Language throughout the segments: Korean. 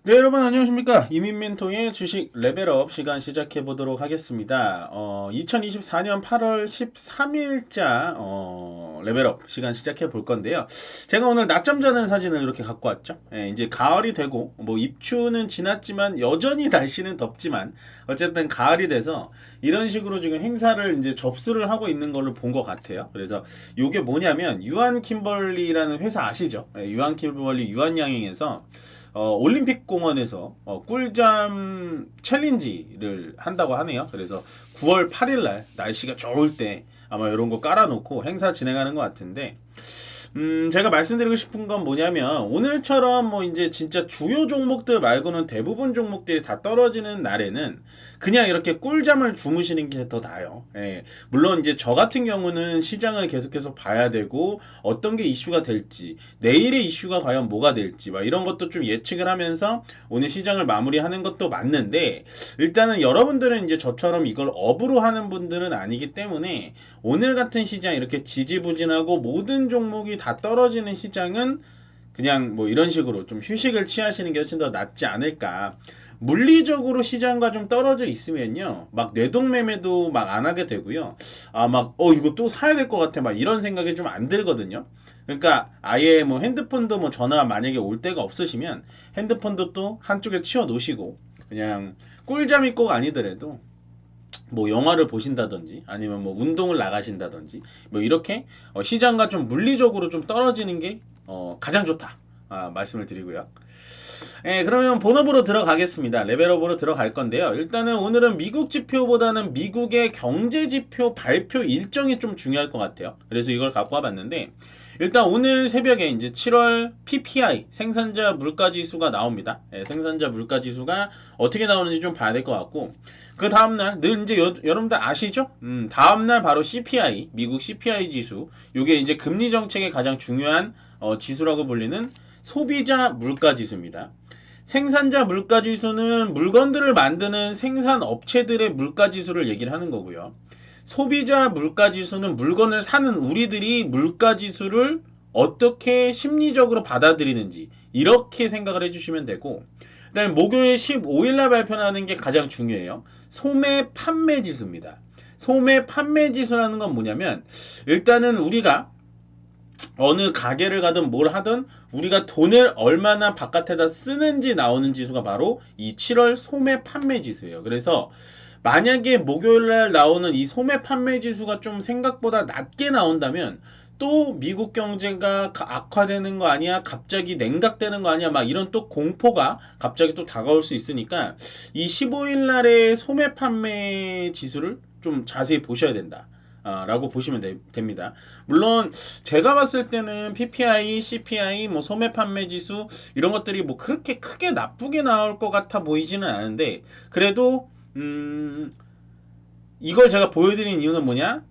네, 여러분 안녕하십니까? 이민멘토의 주식 레벨업 시간 시작해 보도록 하겠습니다. 2024년 8월 13일자 레벨업 시간 시작해 볼 건데요. 제가 오늘 낮잠 자는 사진을 이렇게 갖고 왔죠. 예, 이제 가을이 되고 뭐 입추는 지났지만 여전히 날씨는 덥지만 어쨌든 가을이 돼서 이런 식으로 지금 행사를 이제 접수를 하고 있는 걸로 본 것 같아요. 그래서 이게 뭐냐면 유한 킴벌리라는 회사 아시죠? 예, 유한 킴벌리 유한양행에서 올림픽 공원에서 꿀잠 챌린지를 한다고 하네요. 그래서 9월 8일 날 날씨가 좋을 때 아마 이런 거 깔아놓고 행사 진행하는 것 같은데, 제가 말씀드리고 싶은 건 뭐냐면 오늘처럼 뭐 이제 진짜 주요 종목들 말고는 대부분 종목들이 다 떨어지는 날에는 그냥 이렇게 꿀잠을 주무시는 게 더 나아요. 예. 물론 이제 저 같은 경우는 시장을 계속해서 봐야 되고 어떤 게 이슈가 될지, 내일의 이슈가 과연 뭐가 될지 막 이런 것도 좀 예측을 하면서 오늘 시장을 마무리하는 것도 맞는데, 일단은 여러분들은 이제 저처럼 이걸 업으로 하는 분들은 아니기 때문에 오늘 같은 시장 이렇게 지지부진하고 모든 종목이 다 떨어지는 시장은 그냥 뭐 이런 식으로 좀 휴식을 취하시는 게 훨씬 더 낫지 않을까. 물리적으로 시장과 좀 떨어져 있으면요, 막 뇌동매매도 막 안 하게 되고요. 이거 또 사야 될 것 같아 막 이런 생각이 좀 안 들거든요. 그러니까 아예 뭐 핸드폰도 뭐 전화 만약에 올 데가 없으시면 핸드폰도 또 한쪽에 치워 놓으시고 그냥 꿀잠이 꼭 아니더라도 뭐 영화를 보신다든지 아니면 뭐 운동을 나가신다든지 뭐 이렇게 시장과 좀 물리적으로 좀 떨어지는 게 가장 좋다, 말씀을 드리고요. 예, 그러면 본업으로 들어가겠습니다. 레벨업으로 들어갈 건데요. 일단은 오늘은 미국 지표보다는 미국의 경제 지표 발표 일정이 좀 중요할 것 같아요. 그래서 이걸 갖고 와봤는데, 일단 오늘 새벽에 이제 7월 PPI 생산자 물가 지수가 나옵니다. 예, 생산자 물가 지수가 어떻게 나오는지 좀 봐야 될 것 같고, 그 다음날 늘 이제 여러분들 아시죠? 다음날 바로 CPI, 미국 CPI 지수. 요게 이제 금리 정책의 가장 중요한 지수라고 불리는 소비자 물가 지수입니다. 생산자 물가 지수는 물건들을 만드는 생산 업체들의 물가 지수를 얘기를 하는 거고요. 소비자 물가 지수는 물건을 사는 우리들이 물가 지수를 어떻게 심리적으로 받아들이는지 이렇게 생각을 해주시면 되고, 그다음에 목요일 15일날 발표하는 게 가장 중요해요. 소매 판매 지수입니다. 소매 판매 지수라는 건 뭐냐면, 일단은 우리가 어느 가게를 가든 뭘 하든 우리가 돈을 얼마나 바깥에다 쓰는지 나오는 지수가 바로 이 7월 소매 판매 지수예요. 그래서 만약에 목요일날 나오는 이 소매 판매 지수가 좀 생각보다 낮게 나온다면 또 미국 경제가 악화되는 거 아니야? 갑자기 냉각되는 거 아니야? 막 이런 또 공포가 갑자기 또 다가올 수 있으니까 이 15일 날의 소매 판매 지수를 좀 자세히 보셔야 된다, 라고 보시면 됩니다. 물론 제가 봤을 때는 PPI, CPI, 뭐 소매 판매 지수 이런 것들이 뭐 그렇게 크게 나쁘게 나올 것 같아 보이지는 않은데, 그래도 이걸 제가 보여드린 이유는 뭐냐?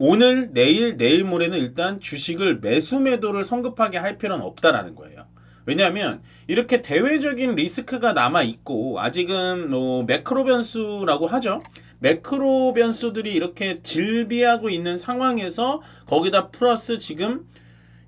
오늘, 내일 모레는 일단 주식을 매수 매도를 성급하게 할 필요는 없다라는 거예요. 왜냐하면 이렇게 대외적인 리스크가 남아 있고 아직은 뭐 매크로 변수라고 하죠. 매크로 변수들이 이렇게 질비하고 있는 상황에서 거기다 플러스 지금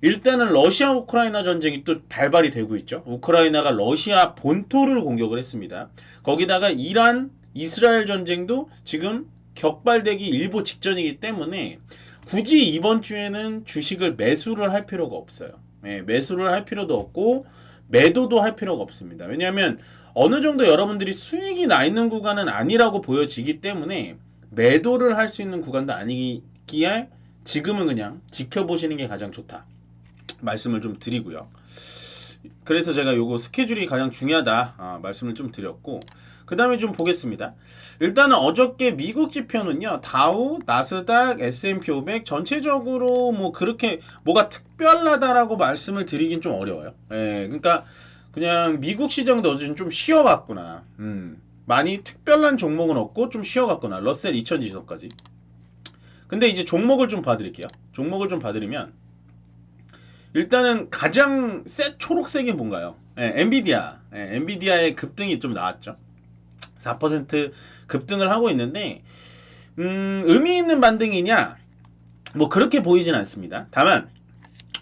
일단은 러시아 우크라이나 전쟁이 또 발발이 되고 있죠. 우크라이나가 러시아 본토를 공격을 했습니다. 거기다가 이란 이스라엘 전쟁도 지금 격발되기 일보 직전이기 때문에 굳이 이번 주에는 주식을 매수를 할 필요가 없어요. 예, 매수를 할 필요도 없고 매도도 할 필요가 없습니다. 왜냐하면 어느 정도 여러분들이 수익이 나 있는 구간은 아니라고 보여지기 때문에 매도를 할 수 있는 구간도 아니기에 지금은 그냥 지켜보시는 게 가장 좋다, 말씀을 좀 드리고요. 그래서 제가 요거 스케줄이 가장 중요하다, 말씀을 좀 드렸고, 그 다음에 좀 보겠습니다. 일단은 어저께 미국 지표는요, 다우, 나스닥, S&P 500 전체적으로 뭐 그렇게 뭐가 특별하다라고 말씀을 드리긴 좀 어려워요. 예, 그러니까 그냥 미국 시장도 어제 좀 쉬어갔구나. 많이 특별한 종목은 없고 좀 쉬어갔구나. 러셀 2000 지수까지. 근데 이제 종목을 좀 봐드릴게요. 종목을 좀 봐드리면 일단은 가장 초록색이 뭔가요? 엔비디아. 엔비디아의 급등이 좀 나왔죠. 4% 급등을 하고 있는데, 의미 있는 반등이냐? 뭐 그렇게 보이진 않습니다. 다만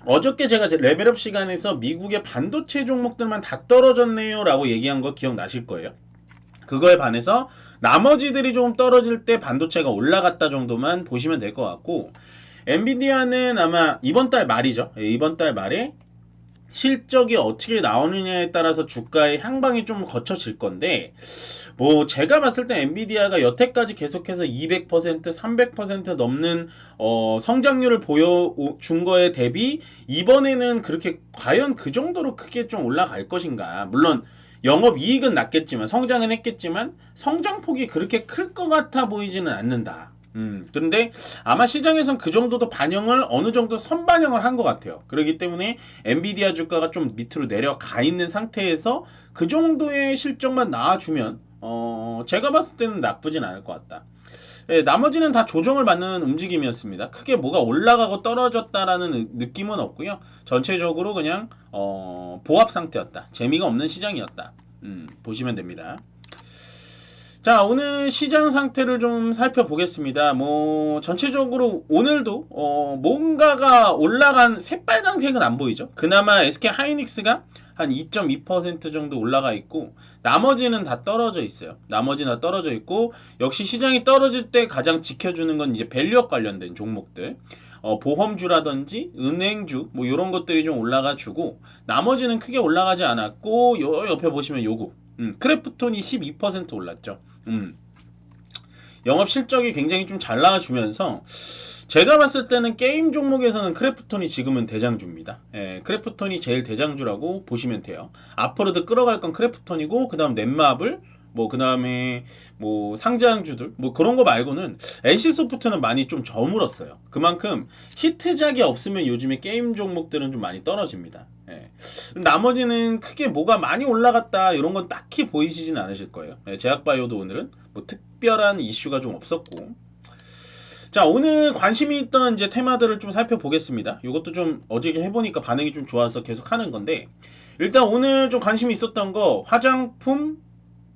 어저께 제가 레벨업 시간에서 미국의 반도체 종목들만 다 떨어졌네요 라고 얘기한 거 기억나실 거예요. 그거에 반해서 나머지들이 좀 떨어질 때 반도체가 올라갔다 정도만 보시면 될 것 같고, 엔비디아는 아마 이번 달 말이죠. 이번 달 말에 실적이 어떻게 나오느냐에 따라서 주가의 향방이 좀 거쳐질 건데, 뭐 제가 봤을 때 엔비디아가 여태까지 계속해서 200%, 300% 넘는 성장률을 보여준 거에 대비 이번에는 그렇게 과연 그 정도로 크게 좀 올라갈 것인가. 물론 영업이익은 낮겠지만, 성장은 했겠지만 성장폭이 그렇게 클 것 같아 보이지는 않는다. 그런데 아마 시장에선 그 정도도 반영을 어느 정도 선반영을 한 것 같아요. 그렇기 때문에 엔비디아 주가가 좀 밑으로 내려가 있는 상태에서 그 정도의 실적만 나와주면 제가 봤을 때는 나쁘진 않을 것 같다. 예, 나머지는 다 조정을 받는 움직임이었습니다. 크게 뭐가 올라가고 떨어졌다라는 느낌은 없고요. 전체적으로 그냥 보합 상태였다. 재미가 없는 시장이었다. 보시면 됩니다. 자, 오늘 시장 상태를 좀 살펴보겠습니다. 뭐 전체적으로 오늘도 뭔가가 올라간 새빨간색은 안 보이죠. 그나마 SK 하이닉스가 한 2.2% 정도 올라가 있고, 나머지는 다 떨어져 있어요. 나머지는 다 떨어져 있고, 역시 시장이 떨어질 때 가장 지켜주는 건 이제 밸류업 관련된 종목들, 보험주라든지 은행주 뭐 이런 것들이 좀 올라가 주고, 나머지는 크게 올라가지 않았고, 요 옆에 보시면 요거 크래프톤이 12% 올랐죠. 영업 실적이 굉장히 좀 잘 나와주면서 제가 봤을 때는 게임 종목에서는 크래프톤이 지금은 대장주입니다. 예, 크래프톤이 제일 대장주라고 보시면 돼요. 앞으로도 끌어갈 건 크래프톤이고, 그 다음 넷마블, 뭐 그 다음에 뭐 상장주들 뭐 그런 거 말고는 NC소프트는 많이 좀 저물었어요. 그만큼 히트작이 없으면 요즘에 게임 종목들은 좀 많이 떨어집니다. 예. 나머지는 크게 뭐가 많이 올라갔다 이런 건 딱히 보이시진 않으실 거예요. 예, 제약바이오도 오늘은 뭐 특별한 이슈가 좀 없었고. 자, 오늘 관심이 있던 이제 테마들을 좀 살펴보겠습니다. 이것도 좀 어저께 해보니까 반응이 좀 좋아서 계속 하는 건데, 일단 오늘 좀 관심이 있었던 거 화장품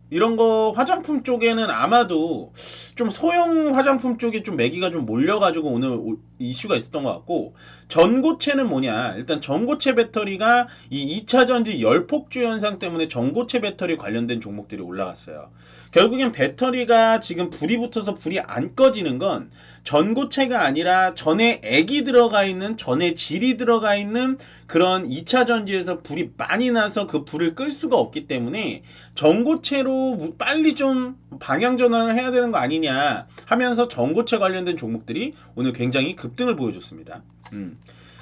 이런 거, 화장품 쪽에는 아마도 좀 소형 화장품 쪽에 좀 매기가 좀 몰려가지고 오늘 이슈가 있었던 것 같고, 전고체는 뭐냐, 일단 전고체 배터리가 이 2차전지 열폭주 현상 때문에 전고체 배터리 관련된 종목들이 올라갔어요. 결국엔 배터리가 지금 불이 붙어서 불이 안 꺼지는 건 전고체가 아니라 전에 액이 들어가 있는, 전에 질이 들어가 있는 그런 2차 전지에서 불이 많이 나서 그 불을 끌 수가 없기 때문에 전고체로 빨리 좀 방향 전환을 해야 되는 거 아니냐 하면서 전고체 관련된 종목들이 오늘 굉장히 급등을 보여줬습니다.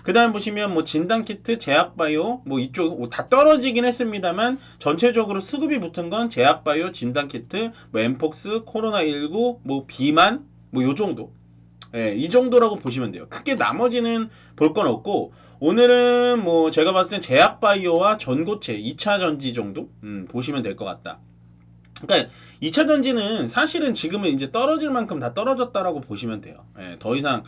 그 다음 보시면 뭐 진단키트, 제약바이오 뭐 이쪽 다 떨어지긴 했습니다만 전체적으로 수급이 붙은 건 제약바이오, 진단키트, 뭐 엠폭스, 코로나19, 뭐 비만 뭐 요 정도. 예, 이 정도라고 보시면 돼요. 크게 나머지는 볼 건 없고, 오늘은 뭐 제가 봤을 땐 제약바이오와 전고체 2차 전지 정도 보시면 될 것 같다. 그러니까 2차 전지는 사실은 지금은 이제 떨어질 만큼 다 떨어졌다라고 보시면 돼요. 예, 더 이상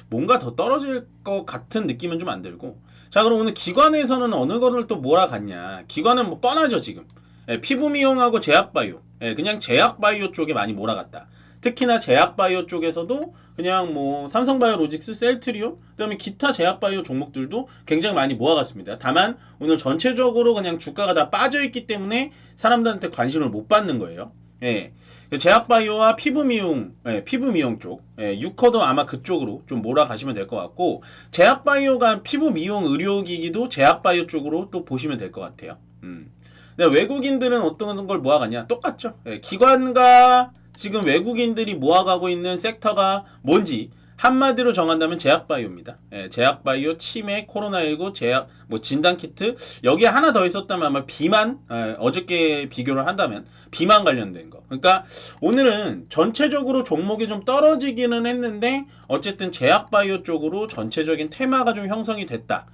뭔가 더 떨어질 것 같은 느낌은 좀 안 들고. 자, 그럼 오늘 기관에서는 어느 거를 또 몰아갔냐. 기관은 뭐 뻔하죠 지금. 예, 피부 미용하고 제약바이오. 예, 그냥 제약바이오 쪽에 많이 몰아갔다. 특히나 제약바이오 쪽에서도 그냥 뭐 삼성바이오로직스, 셀트리온, 그다음에 기타 제약바이오 종목들도 굉장히 많이 모아갔습니다. 다만 오늘 전체적으로 그냥 주가가 다 빠져있기 때문에 사람들한테 관심을 못 받는 거예요. 예. 제약바이오와 피부미용, 예, 피부미용 쪽, 예, 유커도 아마 그쪽으로 좀 몰아가시면 될 것 같고, 제약바이오가 피부미용 의료기기도 제약바이오 쪽으로 또 보시면 될 것 같아요. 근데 외국인들은 어떤 걸 모아갔냐? 똑같죠. 예, 기관과 지금 외국인들이 모아가고 있는 섹터가 뭔지 한마디로 정한다면 제약바이오입니다. 예, 제약바이오, 치매, 코로나19, 제약, 뭐 진단키트, 여기에 하나 더 있었다면 아마 비만, 어저께 비교를 한다면 비만 관련된 거. 그러니까 오늘은 전체적으로 종목이 좀 떨어지기는 했는데 어쨌든 제약바이오 쪽으로 전체적인 테마가 좀 형성이 됐다.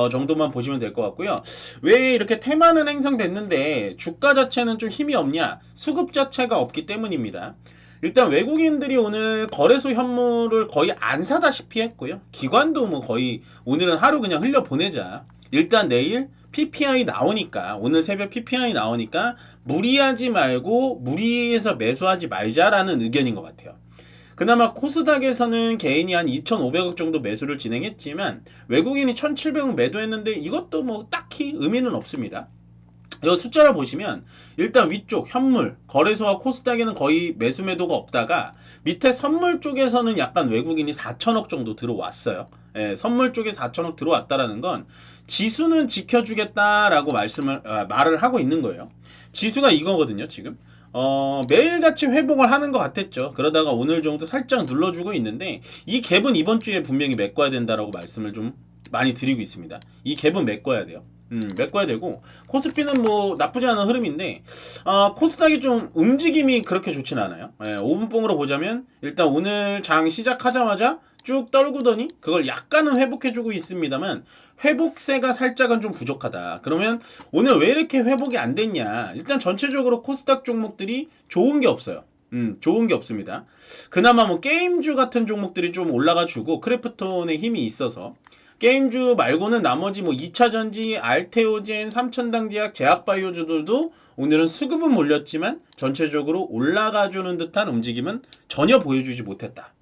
정도만 보시면 될 것 같고요. 왜 이렇게 테마는 형성됐는데 주가 자체는 좀 힘이 없냐? 수급 자체가 없기 때문입니다. 일단 외국인들이 오늘 거래소 현물을 거의 안 사다시피 했고요. 기관도 뭐 거의 오늘은 하루 그냥 흘려보내자. 일단 내일 PPI 나오니까, 오늘 새벽 PPI 나오니까 무리하지 말고 무리해서 매수하지 말자라는 의견인 것 같아요. 그나마 코스닥에서는 개인이 한 2,500억 정도 매수를 진행했지만 외국인이 1,700억 매도했는데 이것도 뭐 딱히 의미는 없습니다. 이 숫자를 보시면 일단 위쪽 현물 거래소와 코스닥에는 거의 매수 매도가 없다가 밑에 선물 쪽에서는 약간 외국인이 4천억 정도 들어왔어요. 예, 선물 쪽에 4천억 들어왔다라는 건 지수는 지켜주겠다라고 말을 하고 있는 거예요. 지수가 이거거든요, 지금. 매일같이 회복을 하는 것 같았죠. 그러다가 오늘 정도 살짝 눌러주고 있는데 이 갭은 이번 주에 분명히 메꿔야 된다라고 말씀을 좀 많이 드리고 있습니다. 이 갭은 메꿔야 돼요. 메꿔야 되고 코스피는 뭐 나쁘지 않은 흐름인데 코스닥이 좀 움직임이 그렇게 좋진 않아요. 5분봉으로 보자면 일단 오늘 장 시작하자마자 쭉 떨구더니 그걸 약간은 회복해주고 있습니다만 회복세가 살짝은 좀 부족하다. 그러면 오늘 왜 이렇게 회복이 안 됐냐? 일단 전체적으로 코스닥 종목들이 좋은 게 없어요. 좋은 게 없습니다. 그나마 뭐 게임주 같은 종목들이 좀 올라가주고 크래프톤의 힘이 있어서 게임주 말고는 나머지 뭐 2차전지, 알테오젠, 삼천당제약, 제약바이오주들도 오늘은 수급은 몰렸지만 전체적으로 올라가주는 듯한 움직임은 전혀 보여주지 못했다.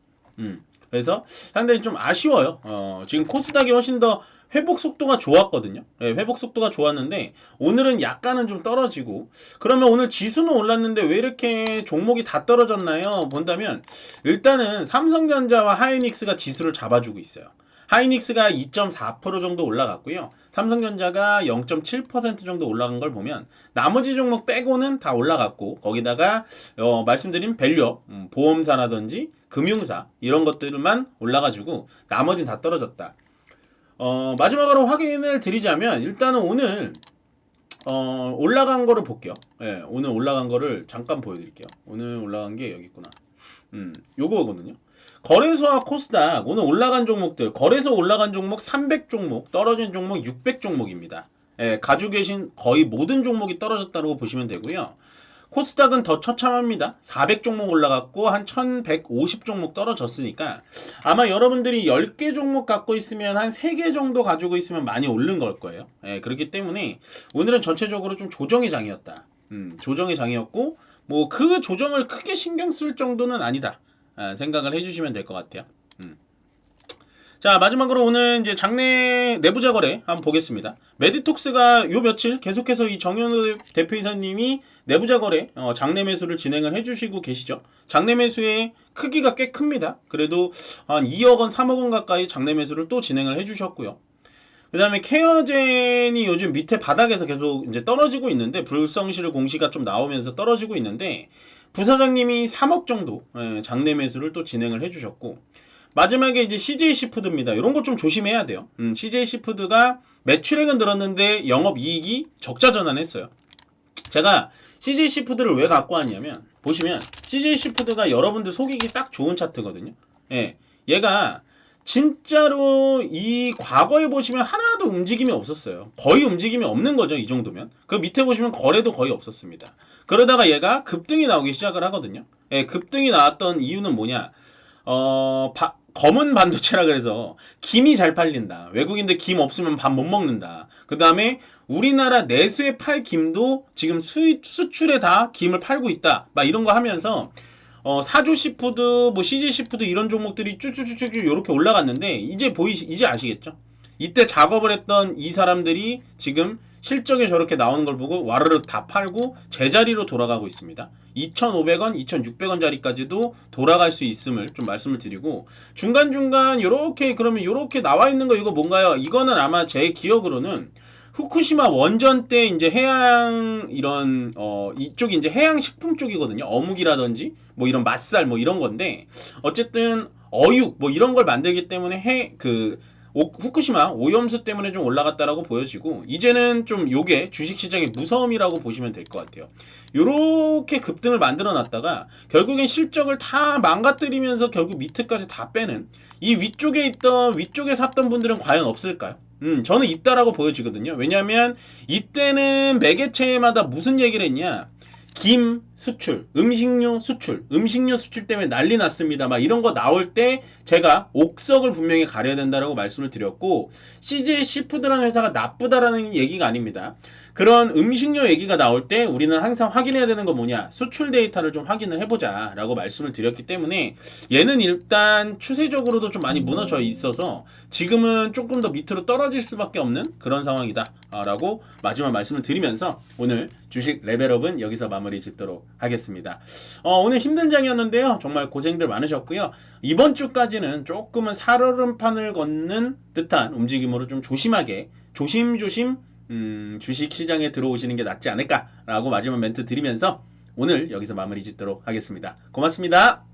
그래서 상당히 좀 아쉬워요. 지금 코스닥이 훨씬 더 회복 속도가 좋았거든요. 네, 회복 속도가 좋았는데 오늘은 약간은 좀 떨어지고 그러면 오늘 지수는 올랐는데 왜 이렇게 종목이 다 떨어졌나요? 본다면 일단은 삼성전자와 하이닉스가 지수를 잡아주고 있어요. 하이닉스가 2.4% 정도 올라갔고요. 삼성전자가 0.7% 정도 올라간 걸 보면 나머지 종목 빼고는 다 올라갔고 거기다가 말씀드린 밸류업, 보험사라든지 금융사 이런 것들만 올라가지고 나머지는 다 떨어졌다. 마지막으로 확인을 드리자면 일단은 오늘 올라간 거를 볼게요. 네, 오늘 올라간 거를 잠깐 보여드릴게요. 오늘 올라간 게 여기 있구나. 요거거든요. 거래소와 코스닥 오늘 올라간 종목들 거래소 올라간 종목 300종목 떨어진 종목 600종목입니다. 예, 가지고 계신 거의 모든 종목이 떨어졌다고 보시면 되고요. 코스닥은 더 처참합니다. 400종목 올라갔고 한 1150종목 떨어졌으니까 아마 여러분들이 10개 종목 갖고 있으면 한 3개 정도 가지고 있으면 많이 오른 걸 거예요. 예, 그렇기 때문에 오늘은 전체적으로 좀 조정의 장이었다. 조정의 장이었고 뭐 그 조정을 크게 신경 쓸 정도는 아니다. 생각을 해주시면 될 것 같아요. 자, 마지막으로 오늘 이제 장내 내부자 거래 한번 보겠습니다. 메디톡스가 요 며칠 계속해서 이 정현우 대표이사님이 내부자 거래 장내 매수를 진행을 해주시고 계시죠. 장내 매수의 크기가 꽤 큽니다. 그래도 한 2억 원, 3억 원 가까이 장내 매수를 또 진행을 해주셨고요. 그 다음에 케어젠이 요즘 밑에 바닥에서 계속 이제 떨어지고 있는데 불성실 공시가 좀 나오면서 떨어지고 있는데 부사장님이 3억 정도 장내 매수를 또 진행을 해주셨고 마지막에 이제 CJ시푸드입니다. 이런 거 좀 조심해야 돼요. CJ시푸드가 매출액은 늘었는데 영업이익이 적자 전환했어요. 제가 CJ시푸드를 왜 갖고 왔냐면 보시면 CJ시푸드가 여러분들 속이기 딱 좋은 차트거든요. 예, 얘가 진짜로 이 과거에 보시면 하나도 움직임이 없었어요. 거의 움직임이 없는 거죠. 이 정도면. 그 밑에 보시면 거래도 거의 없었습니다. 그러다가 얘가 급등이 나오기 시작을 하거든요. 예, 급등이 나왔던 이유는 뭐냐? 검은 반도체라 그래서 김이 잘 팔린다. 외국인들 김 없으면 밥 못 먹는다. 그 다음에 우리나라 내수에 팔 김도 지금 수출에 다 김을 팔고 있다. 막 이런 거 하면서 사조시푸드, 뭐 CJ시푸드 이런 종목들이 쭉쭉쭉쭉 이렇게 올라갔는데 이제 아시겠죠? 이때 작업을 했던 이 사람들이 지금 실적에 저렇게 나오는 걸 보고 와르르 다 팔고 제자리로 돌아가고 있습니다. 2,500원, 2,600원짜리까지도 돌아갈 수 있음을 좀 말씀을 드리고 중간중간 요렇게 그러면 요렇게 나와 있는 거 이거 뭔가요? 이거는 아마 제 기억으로는 후쿠시마 원전 때 이제 해양 이런 이쪽이 이제 해양 식품 쪽이거든요. 어묵이라든지 뭐 이런 맛살 뭐 이런 건데 어쨌든 어육 뭐 이런 걸 만들기 때문에 후쿠시마 오염수 때문에 좀 올라갔다라고 보여지고 이제는 좀 요게 주식시장의 무서움이라고 보시면 될 것 같아요. 요렇게 급등을 만들어 놨다가 결국엔 실적을 다 망가뜨리면서 결국 밑에까지 다 빼는 이 위쪽에 샀던 분들은 과연 없을까요? 저는 있다라고 보여지거든요. 왜냐하면 이때는 매개체마다 무슨 얘기를 했냐? 김 수출, 음식료 수출 때문에 난리 났습니다. 막 이런 거 나올 때 제가 옥석을 분명히 가려야 된다라고 말씀을 드렸고 CJ 시푸드라는 회사가 나쁘다라는 얘기가 아닙니다. 그런 음식료 얘기가 나올 때 우리는 항상 확인해야 되는 건 뭐냐? 수출 데이터를 좀 확인을 해보자 라고 말씀을 드렸기 때문에 얘는 일단 추세적으로도 좀 많이 무너져 있어서 지금은 조금 더 밑으로 떨어질 수밖에 없는 그런 상황이다 라고 마지막 말씀을 드리면서 오늘 주식 레벨업은 여기서 마무리 짓도록 하겠습니다. 오늘 힘든 장이었는데요. 정말 고생들 많으셨고요. 이번 주까지는 조금은 살얼음판을 걷는 듯한 움직임으로 좀 조심하게 조심조심 주식 시장에 들어오시는 게 낫지 않을까라고 마지막 멘트 드리면서 오늘 여기서 마무리 짓도록 하겠습니다. 고맙습니다.